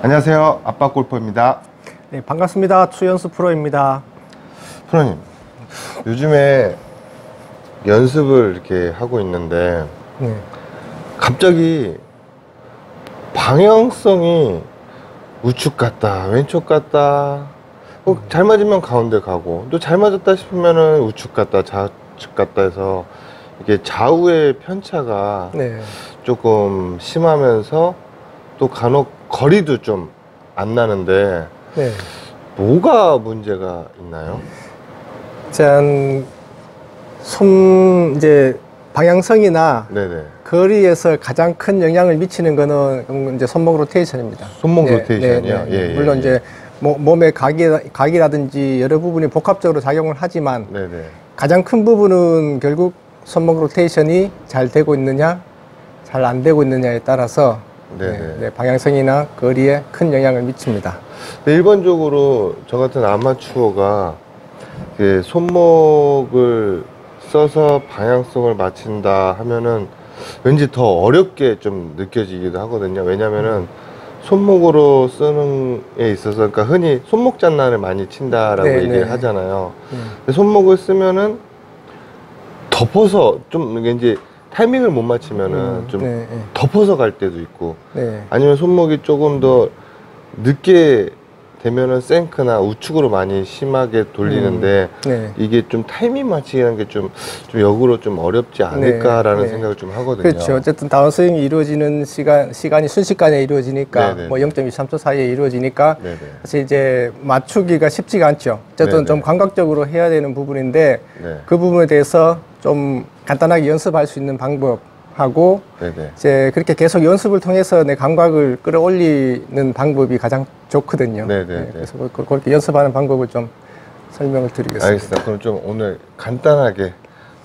안녕하세요. 아빠 골퍼입니다. 네, 반갑습니다. 추연수 프로입니다. 프로님, 요즘에 연습을 이렇게 하고 있는데 네. 갑자기 방향성이 우측 갔다 왼쪽 갔다 잘 맞으면 가운데 가고 또 잘 맞았다 싶으면은 우측 갔다 좌측 갔다 해서 이게 좌우의 편차가 네. 조금 심하면서 또 간혹 거리도 좀 안 나는데 네. 뭐가 문제가 있나요? 짠, 이제 방향성이나 네네. 거리에서 가장 큰 영향을 미치는 거는 이제 손목 로테이션입니다. 손목 네, 로테이션이요? 네, 네. 예, 물론 예. 이제 몸의 각이라든지 여러 부분이 복합적으로 작용을 하지만 네네. 가장 큰 부분은 결국 손목 로테이션이 잘 되고 있느냐, 잘 안 되고 있느냐에 따라서 네, 방향성이나 거리에 큰 영향을 미칩니다. 네, 일반적으로 저 같은 아마추어가 손목을 써서 방향성을 맞춘다 하면은 왠지 더 어렵게 좀 느껴지기도 하거든요. 왜냐면은 손목으로 쓰는 에 있어서, 그러니까 흔히 손목 장난을 많이 친다라고 얘기를 하잖아요. 근데 손목을 쓰면은 덮어서 좀 왠지 타이밍을 못 맞추면은 좀 덮어서 갈 때도 있고, 아니면 손목이 조금 더 늦게 되면은 생크나 우측으로 많이 심하게 돌리는데 이게 좀 타이밍 맞추기라는 게 좀 역으로 좀 어렵지 않을까라는 생각을 좀 하거든요. 그렇죠. 어쨌든 다운스윙이 이루어지는 시간이 순식간에 이루어지니까 뭐 0.23초 사이에 이루어지니까 사실 이제 맞추기가 쉽지가 않죠. 어쨌든 좀 감각적으로 해야 되는 부분인데 그 부분에 대해서 좀 간단하게 연습할 수 있는 방법하고 이제 그렇게 계속 연습을 통해서 내 감각을 끌어올리는 방법이 가장 좋거든요. 그래서 그렇게 연습하는 방법을 좀 설명을 드리겠습니다. 알겠습니다. 그럼 좀 오늘 간단하게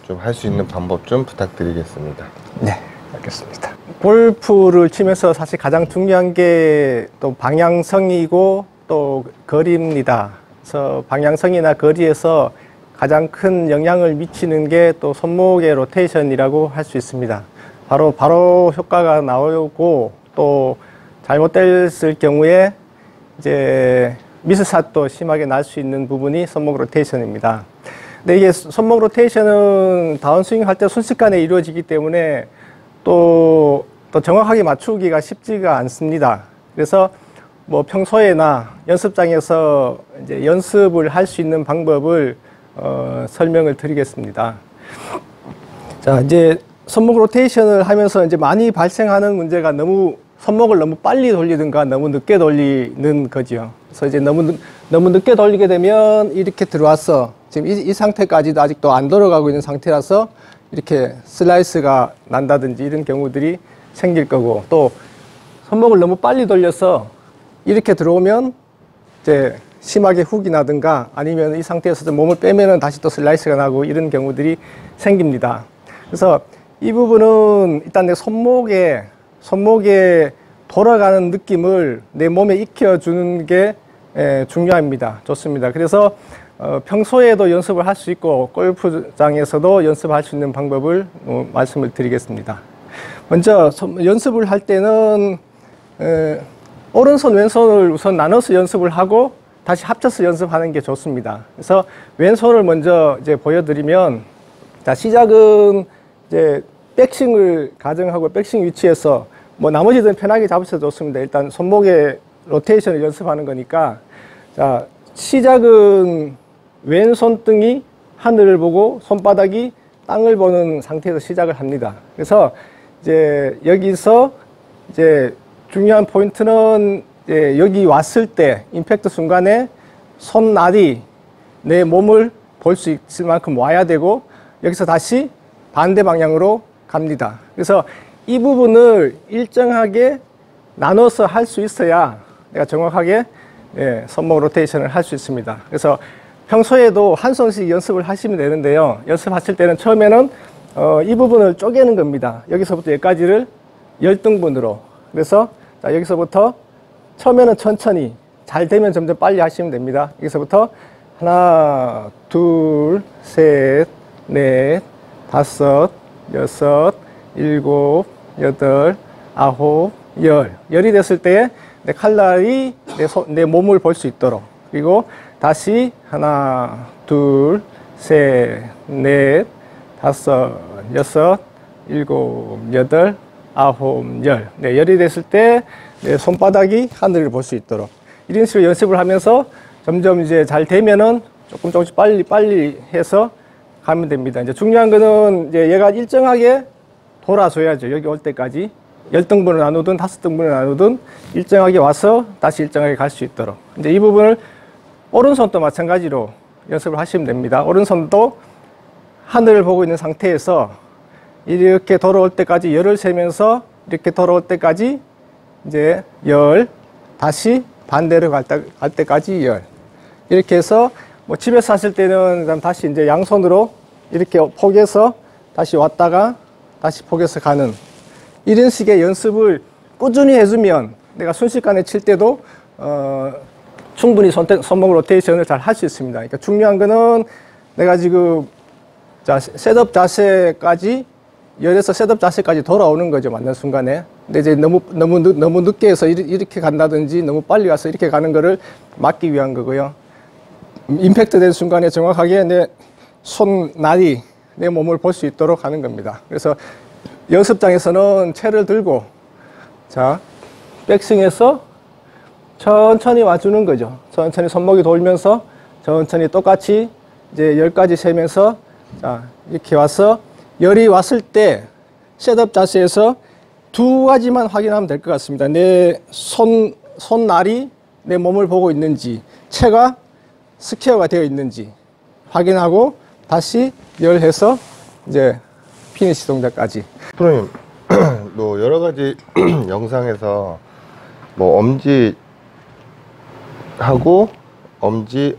좀 할 수 있는 방법 좀 부탁드리겠습니다. 네, 알겠습니다. 골프를 치면서 사실 가장 중요한 게 또 방향성이고 또 거리입니다. 그래서 방향성이나 거리에서 가장 큰 영향을 미치는 게 또 손목의 로테이션이라고 할 수 있습니다. 바로 효과가 나오고 또 잘못됐을 경우에 이제 미스샷도 심하게 날 수 있는 부분이 손목 로테이션입니다. 근데 이게 손목 로테이션은 다운스윙 할 때 순식간에 이루어지기 때문에 또 정확하게 맞추기가 쉽지가 않습니다. 그래서 뭐 평소에나 연습장에서 이제 연습을 할 수 있는 방법을 설명을 드리겠습니다. 자, 이제 손목 로테이션을 하면서 이제 많이 발생하는 문제가 손목을 너무 빨리 돌리든가 너무 늦게 돌리는 거죠. 그래서 이제 너무 늦게 돌리게 되면 이렇게 들어와서 지금 이 상태까지도 아직도 안 돌아가고 있는 상태라서 이렇게 슬라이스가 난다든지 이런 경우들이 생길 거고, 또 손목을 너무 빨리 돌려서 이렇게 들어오면 이제 심하게 훅이 나든가 아니면 이 상태에서 몸을 빼면은 다시 또 슬라이스가 나고 이런 경우들이 생깁니다. 그래서 이 부분은 일단 내 손목에 돌아가는 느낌을 내 몸에 익혀주는 게 중요합니다. 좋습니다. 그래서 평소에도 연습을 할 수 있고 골프장에서도 연습할 수 있는 방법을 말씀을 드리겠습니다. 먼저 연습을 할 때는 오른손 왼손을 우선 나눠서 연습을 하고 다시 합쳐서 연습하는 게 좋습니다. 그래서 왼손을 먼저 이제 보여드리면, 자, 시작은 이제 백스윙을 가정하고 백스윙 위치에서 뭐 나머지는 편하게 잡으셔도 좋습니다. 일단 손목의 로테이션을 연습하는 거니까, 자, 시작은 왼손등이 하늘을 보고 손바닥이 땅을 보는 상태에서 시작을 합니다. 그래서 이제 여기서 이제 중요한 포인트는 이제 여기 왔을 때 임팩트 순간에 손날이 내 몸을 볼 수 있을 만큼 와야 되고, 여기서 다시 반대 방향으로 갑니다. 그래서 이 부분을 일정하게 나눠서 할 수 있어야 내가 정확하게 손목 로테이션을 할 수 있습니다. 그래서 평소에도 한 손씩 연습을 하시면 되는데요. 연습하실 때는 처음에는 이 부분을 쪼개는 겁니다. 여기서부터 여기까지를 10등분으로. 그래서 자, 여기서부터 처음에는 천천히, 잘 되면 점점 빨리 하시면 됩니다. 여기서부터 하나, 둘, 셋, 넷, 다섯, 여섯, 일곱, 여덟, 아홉, 열. 열이 됐을 때 내 칼날이 내 몸을 볼 수 있도록. 그리고 다시 하나, 둘, 셋, 넷, 다섯, 여섯, 일곱, 여덟, 아홉, 열. 네, 열이 됐을 때 내 손바닥이 하늘을 볼 수 있도록. 이런 식으로 연습을 하면서 점점 이제 잘 되면은 조금씩 빨리 해서 가면 됩니다. 이제 중요한 거는 이제 얘가 일정하게 돌아줘야죠. 여기 올 때까지. 10등분을 나누든 5등분을 나누든 일정하게 와서 다시 일정하게 갈 수 있도록. 이제 이 부분을 오른손도 마찬가지로 연습을 하시면 됩니다. 오른손도 하늘을 보고 있는 상태에서 이렇게 돌아올 때까지 열을 세면서 이렇게 돌아올 때까지 이제 열, 다시 반대로 갈 때까지 열. 이렇게 해서 뭐 집에서 하실 때는 그다음 다시 이제 양손으로 이렇게 포개서 다시 왔다가 다시 포개서 가는 이런 식의 연습을 꾸준히 해주면 내가 순식간에 칠 때도 충분히 손목 로테이션을 잘 할 수 있습니다. 그러니까 중요한 거는 내가 지금 셋업 자세까지 열에서 셋업 자세까지 돌아오는 거죠. 맞는 순간에. 근데 이제 너무 늦게 해서 이렇게 간다든지 너무 빨리 가서 이렇게 가는 거를 막기 위한 거고요. 임팩트 된 순간에 정확하게 내 손날이 내 몸을 볼 수 있도록 하는 겁니다. 그래서 연습장에서는 채를 들고 자 백스윙에서 천천히 와주는 거죠. 천천히 손목이 돌면서 천천히 똑같이 이제 10까지 세면서 자 이렇게 와서 열이 왔을 때 셋업 자세에서 두 가지만 확인하면 될 것 같습니다. 내 손날이 내 몸을 보고 있는지 채가 스퀘어가 되어 있는지 확인하고 다시 열해서 이제 피니시 동작까지. 프로님, 뭐 여러 가지 영상에서 뭐 엄지하고 엄지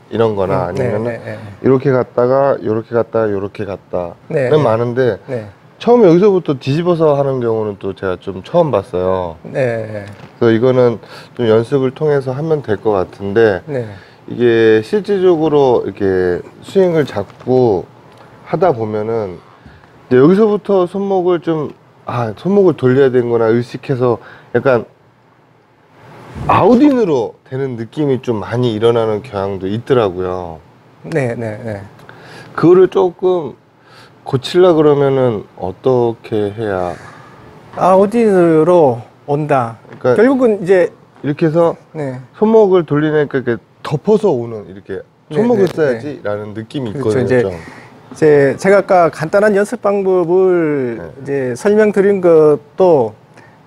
이런 거나 아니면 이렇게 갔다가 요렇게 갔다가 요렇게 갔다는 많은데 처음에 여기서부터 뒤집어서 하는 경우는 또 제가 좀 처음 봤어요. 그래서 이거는 좀 연습을 통해서 하면 될 것 같은데 이게 실질적으로 이렇게 스윙을 잡고 하다 보면은 이제 여기서부터 손목을 좀 손목을 돌려야 되는구나 의식해서 약간 아웃인으로 되는 느낌이 좀 많이 일어나는 경향도 있더라고요. 그거를 조금 고치려 그러면은 어떻게 해야? 아웃인으로 온다. 그러니까 결국은 이제 이렇게 해서 손목을 돌리니까 이렇게 덮어서 오는 이렇게 손목을 써야지라는 느낌이 있거든요. 이제 제가 아까 간단한 연습 방법을 이제 설명드린 것도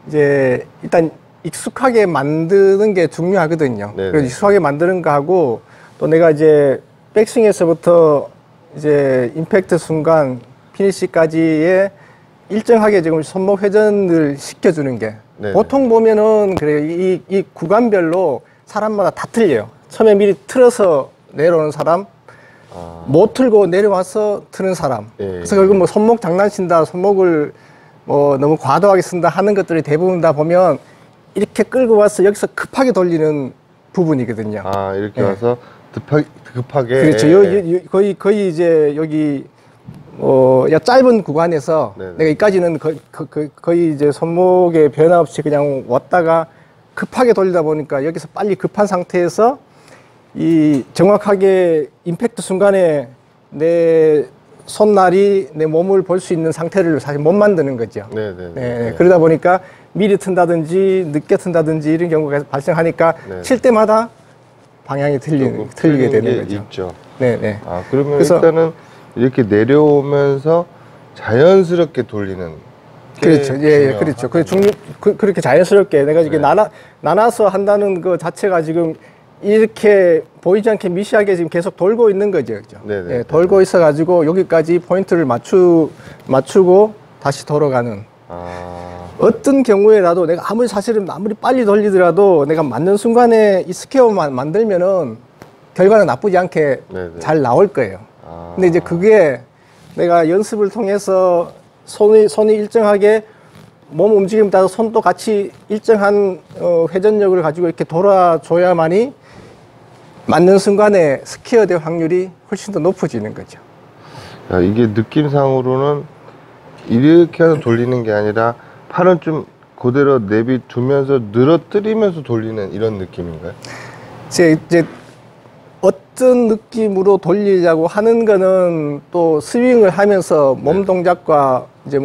이제 일단 익숙하게 만드는 게 중요하거든요. 그래서 익숙하게 만드는 거하고 또 내가 이제 백스윙에서부터 이제 임팩트 순간 피니시까지의 일정하게 지금 손목 회전을 시켜주는 게 보통 보면은 그래요. 이 구간별로 사람마다 다 틀려요. 처음에 미리 틀어서 내려오는 사람, 못 틀고 내려와서 트는 사람. 그래서 결국 뭐 손목 장난친다, 손목을 뭐 너무 과도하게 쓴다 하는 것들이 대부분 다 보면 이렇게 끌고 와서 여기서 급하게 돌리는 부분이거든요. 이렇게 와서 급하게. 그렇죠. 거의 이제 여기 짧은 구간에서 내가 여기까지는 거의 이제 손목에 변화 없이 그냥 왔다가 급하게 돌리다 보니까 여기서 빨리 급한 상태에서 이 정확하게 임팩트 순간에 내 손날이 내 몸을 볼 수 있는 상태를 사실 못 만드는 거죠. 그러다 보니까 미리 튼다든지 늦게 튼다든지 이런 경우가 발생하니까 칠 때마다 방향이 틀리게 되는 거죠. 있죠. 그러면 그래서 일단은 이렇게 내려오면서 자연스럽게 돌리는. 그렇죠. 그렇죠. 그렇게 자연스럽게 내가 이게 나눠서 한다는 거 자체가 지금 이렇게 보이지 않게 미시하게 지금 계속 돌고 있는 거죠. 그렇죠? 돌고 있어가지고 여기까지 포인트를 맞추고 다시 돌아가는. 어떤 경우에라도 내가 아무리 빨리 돌리더라도 내가 맞는 순간에 이 스퀘어만 만들면은 결과는 나쁘지 않게 잘 나올 거예요. 근데 이제 그게 내가 연습을 통해서 손이 일정하게 몸 움직임 따라 손도 같이 일정한 회전력을 가지고 이렇게 돌아줘야만이 맞는 순간에 스퀘어 될 확률이 훨씬 더 높아지는 거죠. 이게 느낌상으로는 이렇게 해서 돌리는 게 아니라 팔은 좀 그대로 내비두면서 늘어뜨리면서 돌리는 이런 느낌인가요? 이제 어떤 느낌으로 돌리려고 하는 거는 또 스윙을 하면서 몸 동작과 이제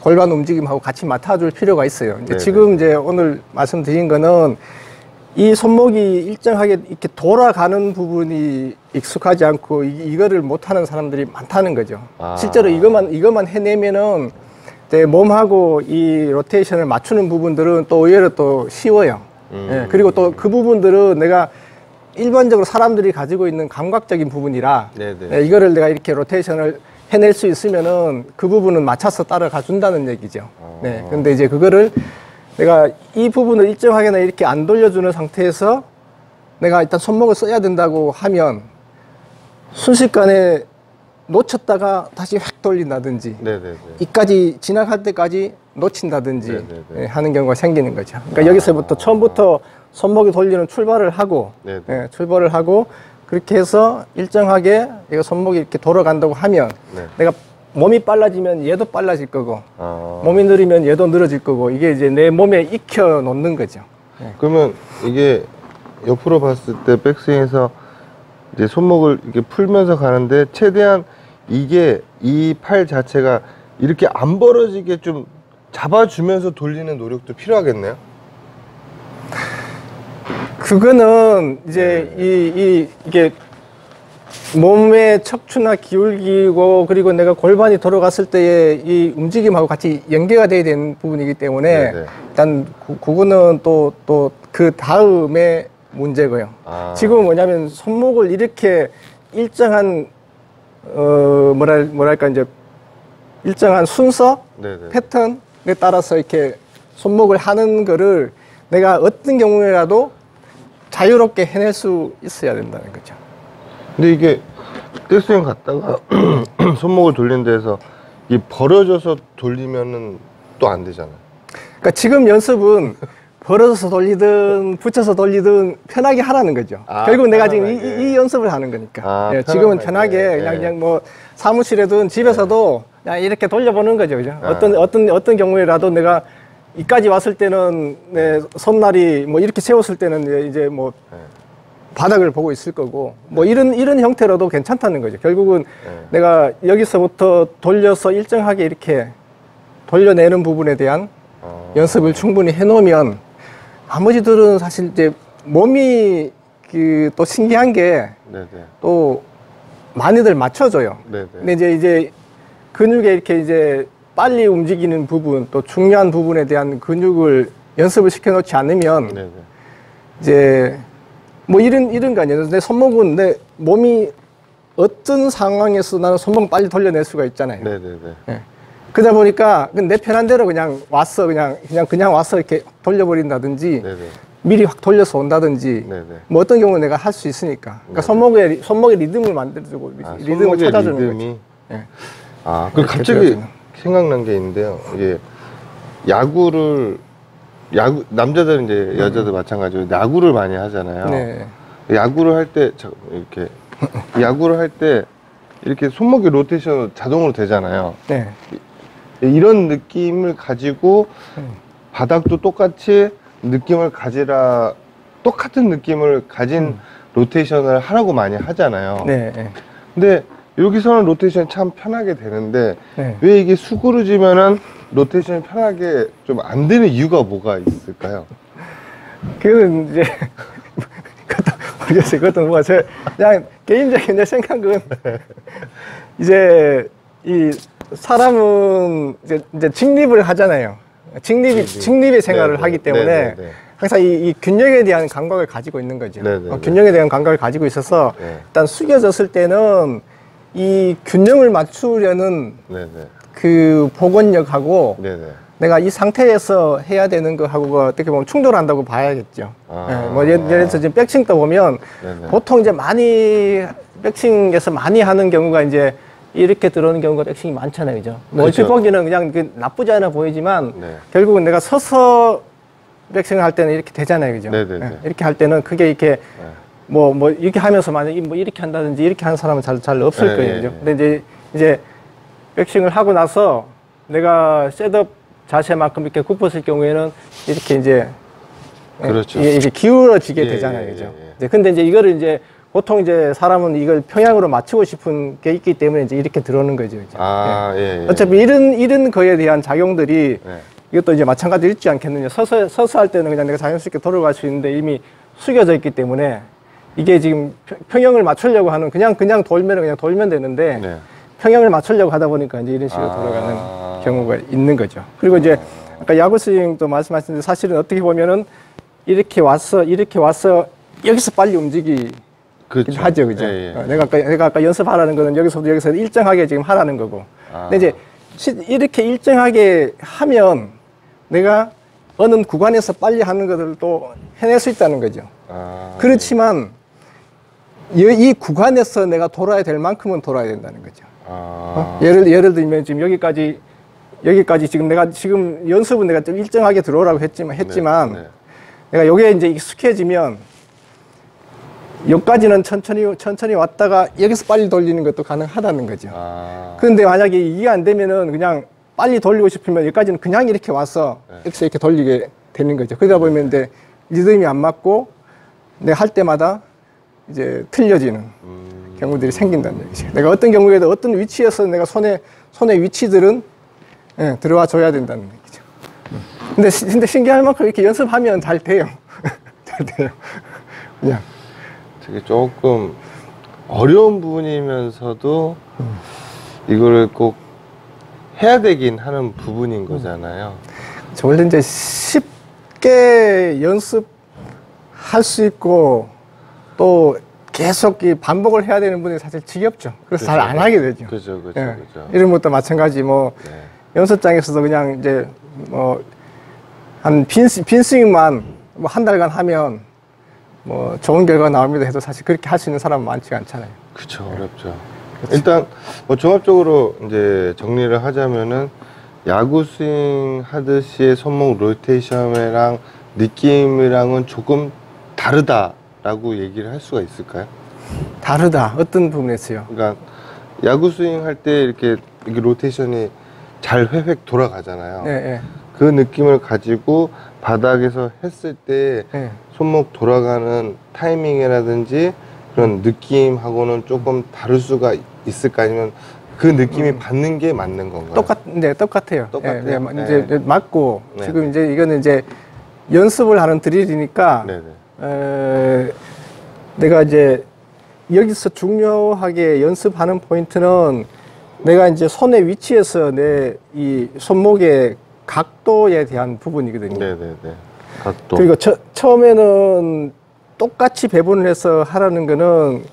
골반 움직임하고 같이 맡아줄 필요가 있어요. 이제 네네. 지금 이제 오늘 말씀드린 거는 이 손목이 일정하게 이렇게 돌아가는 부분이 익숙하지 않고 이거를 못하는 사람들이 많다는 거죠. 아. 실제로 이것만 해내면은 내 몸하고 이 로테이션을 맞추는 부분들은 또 의외로 또 쉬워요. 예, 그리고 또 그 부분들은 내가 일반적으로 사람들이 가지고 있는 감각적인 부분이라 네네. 예, 이거를 내가 이렇게 로테이션을 해낼 수 있으면은 그 부분은 맞춰서 따라가 준다는 얘기죠. 네. 근데 이제 그거를 내가 이 부분을 일정하게나 이렇게 안 돌려주는 상태에서 내가 일단 손목을 써야 된다고 하면 순식간에 놓쳤다가 다시 획 돌린다든지 네네네. 이까지 지나갈 때까지 놓친다든지 네네네. 예, 하는 경우가 생기는 거죠. 그러니까 여기서부터 처음부터 손목이 돌리는 출발을 하고 네네. 예, 출발을 하고 그렇게 해서 일정하게 이거 손목이 이렇게 돌아간다고 하면 네. 내가 몸이 빨라지면 얘도 빨라질 거고 아. 몸이 느리면 얘도 늘어질 거고 이게 이제 내 몸에 익혀 놓는 거죠. 그러면 이게 옆으로 봤을 때 백스윙에서 이제 손목을 이렇게 풀면서 가는데 최대한 이게 이 팔 자체가 이렇게 안 벌어지게 좀 잡아주면서 돌리는 노력도 필요하겠네요. 그거는 이제 이게 몸의 척추나 기울기고 그리고 내가 골반이 돌아갔을 때의 이 움직임하고 같이 연계가 돼야 되는 부분이기 때문에 네네. 일단 그거는 또 그 다음에 문제고요. 아. 지금 뭐냐면 손목을 이렇게 일정한 뭐랄까 이제 일정한 순서 네네. 패턴에 따라서 이렇게 손목을 하는 거를 내가 어떤 경우에라도 자유롭게 해낼 수 있어야 된다는 거죠. 근데 이게 백스윙 갔다가 손목을 돌린 데서 이 벌어져서 돌리면은 또 안 되잖아요. 그러니까 지금 연습은 벌어져서 돌리든 붙여서 돌리든 편하게 하라는 거죠. 아, 결국 내가 지금 편안하게. 이 연습을 하는 거니까. 아, 예, 지금은 편안하게. 편하게 예. 그냥 뭐 사무실에든 집에서도 그냥 이렇게 돌려보는 거죠. 그죠? 아. 어떤 경우에라도 내가 이까지 왔을 때는 내 손날이 뭐 이렇게 세웠을 때는 이제 뭐 네. 바닥을 보고 있을 거고 뭐 이런 형태로도 괜찮다는 거죠. 결국은 네. 내가 여기서부터 돌려서 일정하게 이렇게 돌려내는 부분에 대한 연습을 충분히 해놓으면 나머지들은 사실 이제 몸이 또 신기한 게 네네. 또 많이들 맞춰줘요. 네네. 근데 이제 근육에 이렇게 이제 빨리 움직이는 부분 또 중요한 부분에 대한 근육을 연습을 시켜놓지 않으면 네네. 이제 뭐 이런 거 아니에요. 내 손목은 내 몸이 어떤 상황에서 나는 손목 빨리 돌려낼 수가 있잖아요. 네네네. 예. 그러다 보니까 내 편한 대로 그냥 와서 그냥 와서 이렇게 돌려버린다든지 네네. 미리 확 돌려서 온다든지 네네. 뭐 어떤 경우는 내가 할 수 있으니까 그러니까 손목의 리듬을 만들어주고 리듬을 손목의 찾아주는 리듬이. 거죠. 예. 아, 그 이렇게 갑자기 되어지는. 생각난 게 있는데요. 이게 야구 남자들은 이제 여자들 마찬가지로 야구를 많이 하잖아요. 네. 야구를 할 때 이렇게 야구를 할 때 이렇게 손목이 로테이션 자동으로 되잖아요. 네. 이런 느낌을 가지고 바닥도 똑같이 느낌을 가지라 똑같은 느낌을 가진 로테이션을 하라고 많이 하잖아요. 네. 네. 근데 여기서는 로테이션이 참 편하게 되는데 네. 왜 이게 수그러지면은 로테이션이 편하게 좀 안 되는 이유가 뭐가 있을까요? 그건 이제 그것도 모르겠어요. 그것도 뭐가 그냥 개인적인 내 생각은 이제 이 사람은 이제 직립을 하잖아요. 직립의 생활을 네네. 하기 때문에 네네네. 항상 이 균형에 대한 감각을 가지고 있는 거죠. 네네네. 균형에 대한 감각을 가지고 있어서 네. 일단 숙여졌을 때는 이 균형을 맞추려는 네네. 그 복원력하고 네네. 내가 이 상태에서 해야 되는 거하고가 어떻게 보면 충돌한다고 봐야겠죠. 아. 예, 뭐 예를 들어서 지금 백스윙 때 보면 네네. 보통 이제 많이 백스윙에서 많이 하는 경우가 이제 이렇게 들어오는 경우가 백스윙이 많잖아요, 그죠? 뭐 얼핏 그렇죠. 보기는 그냥 나쁘지 않아 보이지만 네. 결국은 내가 서서 백스윙을 할 때는 이렇게 되잖아요, 그죠? 네네네. 예, 이렇게 할 때는 그게 이렇게 뭐 이렇게 하면서 만약에 뭐 이렇게 한다든지 이렇게 하는 사람은 잘 없을 네, 거예요, 네, 그죠? 네. 근데 이제 백스윙을 하고 나서 내가 셋업 자세만큼 이렇게 굽었을 경우에는 이렇게 이제 그렇죠. 이게 기울어지게 예, 되잖아요, 예, 그죠? 예, 예. 이제 근데 이제 이거를 이제 보통 이제 사람은 이걸 평양으로 맞추고 싶은 게 있기 때문에 이제 이렇게 들어오는 거죠, 그죠? 아, 예. 예. 어차피 이런 거에 대한 작용들이 예. 이것도 이제 마찬가지로 있지 않겠느냐. 서서 할 때는 그냥 내가 자연스럽게 돌아갈 수 있는데 이미 숙여져 있기 때문에 이게 지금 평형을 맞추려고 하는 그냥 돌면 되는데 네. 평형을 맞추려고 하다 보니까 이제 이런 식으로 돌아가는 경우가 있는 거죠. 그리고 이제 아까 야구 스윙도 말씀하셨는데 사실은 어떻게 보면은 이렇게 와서 여기서 빨리 움직이긴 그렇죠. 하죠, 그죠? 예, 예. 내가 아까 연습하라는 거는 여기서부터 여기서 일정하게 지금 하라는 거고. 근데 이제 이렇게 일정하게 하면 내가 어느 구간에서 빨리 하는 것을 또 해낼 수 있다는 거죠. 그렇지만 이 구간에서 내가 돌아야 될 만큼은 돌아야 된다는 거죠. 예를 들면 지금 여기까지 지금 내가 지금 연습은 내가 좀 일정하게 들어오라고 했지만 네. 내가 여기에 이제 익숙해지면 여기까지는 천천히 왔다가 여기서 빨리 돌리는 것도 가능하다는 거죠. 그런데 만약에 이게 안 되면은 그냥 빨리 돌리고 싶으면 여기까지는 그냥 이렇게 와서 여기서 이렇게 돌리게 되는 거죠. 그러다 보면 이제 리듬이 안 맞고 내가 할 때마다 이제 틀려지는 경우들이 생긴다는 얘기죠. 내가 어떤 경우에도 어떤 위치에서 내가 손의 위치들은 들어와 줘야 된다는 얘기죠. 근데 신기할 만큼 이렇게 연습하면 잘 돼요. 잘 돼요. 그냥. 되게 조금 어려운 부분이면서도 이거를 꼭 해야 되긴 하는 부분인 거잖아요. 원래 이제 쉽게 연습할 수 있고 또 계속 이 반복을 해야 되는 분이 사실 지겹죠. 그래서 잘 안 하게 되죠. 그죠. 이런 것도 마찬가지 연습장에서도 그냥 이제 한 빈 스윙만 한 달간 하면 좋은 결과가 나옵니다 해도 사실 그렇게 할 수 있는 사람은 많지가 않잖아요. 그쵸, 어렵죠. 일단 종합적으로 이제 정리를 하자면은 야구 스윙 하듯이의 손목 로테이션이랑 느낌이랑은 조금 다르다라고 얘기를 할 수가 있을까요? 다르다. 어떤 부분에서요? 그러니까 야구 스윙 할 때 이렇게 로테이션이 잘 회획 돌아가잖아요. 네. 그 느낌을 가지고 바닥에서 했을 때 손목 돌아가는 타이밍이라든지 그런 느낌하고는 조금 다를 수가 있을까? 아니면 그 느낌이 받는 게 맞는 건가요? 똑같아요. 똑같아요? 이제 맞고 네. 지금 이제 이거는 이제 연습을 하는 드릴이니까 내가 이제 여기서 중요하게 연습하는 포인트는 내가 이제 손의 위치에서 내 이 손목의 각도에 대한 부분이거든요. 각도. 그리고 처음에는 똑같이 배분을 해서 하라는 거는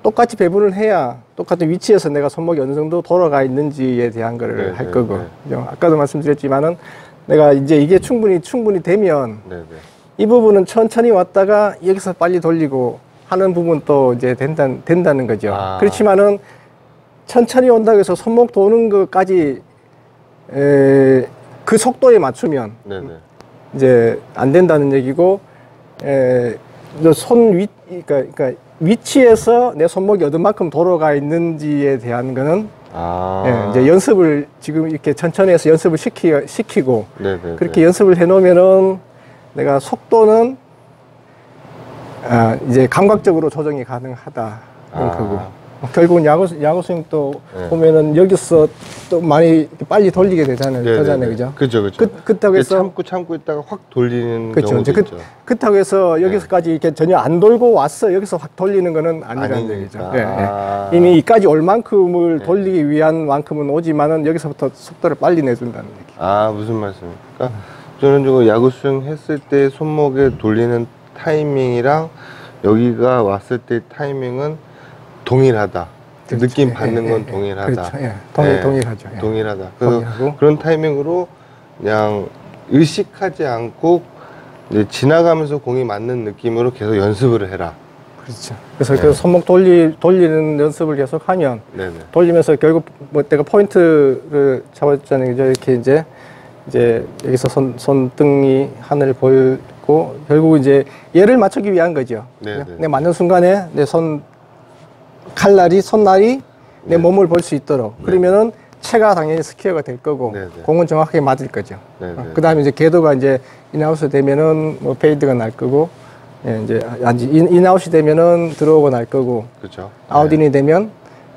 똑같이 배분을 해야 똑같은 위치에서 내가 손목이 어느 정도 돌아가 있는지에 대한 거를 할 거고. 아까도 말씀드렸지만은 내가 이제 이게 충분히 되면 이 부분은 천천히 왔다가 여기서 빨리 돌리고 하는 부분도 이제 된다는 거죠. 그렇지만은 천천히 온다고 해서 손목 도는 것까지 그 속도에 맞추면 이제 안 된다는 얘기고, 그러니까 위치에서 내 손목이 어느 돌아가 있는지에 대한 거는 이제 연습을 지금 이렇게 천천히 해서 연습을 시키고 그렇게 연습을 해 놓으면은 내가 속도는 이제 감각적으로 조정이 가능하다 그런 거고. 결국은 야구 스윙 또 보면은 여기서 또 많이 빨리 돌리게 되잖아요. 그죠? 그렇죠. 그렇다고 해서 참고 있다가 확 돌리는 그렇죠. 경우도 있죠. 그렇다고 해서 여기서까지 이렇게 전혀 안 돌고 왔어 여기서 확 돌리는 거는 아니라는 얘기죠. 이미 이까지 올 만큼을 돌리기 위한 만큼은 오지만은 여기서부터 속도를 빨리 내준다는 얘기. 무슨 말씀입니까? 저는 지금 야구 스윙 했을 때 손목에 돌리는 타이밍이랑 여기가 왔을 때 타이밍은 동일하다. 그렇죠. 느낌 받는 건 동일하다. 그렇죠. 동일하죠. 동일하다. 그래서 그런 타이밍으로 그냥 의식하지 않고 이제 지나가면서 공이 맞는 느낌으로 계속 연습을 해라. 그렇죠. 그래서 그 손목 돌리는 연습을 계속 하면 돌리면서 결국 내가 포인트를 잡았잖아요. 이렇게 이제 여기서 손등이 하늘을 보이고 결국 이제 얘를 맞추기 위한 거죠. 내 맞는 순간에 내 손날이 내 몸을 볼 수 있도록. 그러면은 체가 당연히 스퀘어가 될 거고 네네. 공은 정확하게 맞을 거죠. 네네. 그다음에 이제 궤도가 이제 인아웃이 되면은 뭐 페이드가 날 거고, 예, 이제 인아웃이 되면은 들어오고 날 거고, 그렇죠. 아웃인이 되면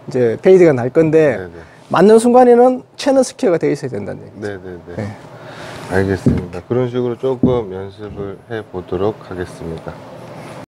이제 페이드가 날 건데 네네. 맞는 순간에는 채는 스퀘어가 돼 있어야 된다는 얘기죠. 네네네. 네. 알겠습니다. 그런 식으로 조금 연습을 해 보도록 하겠습니다.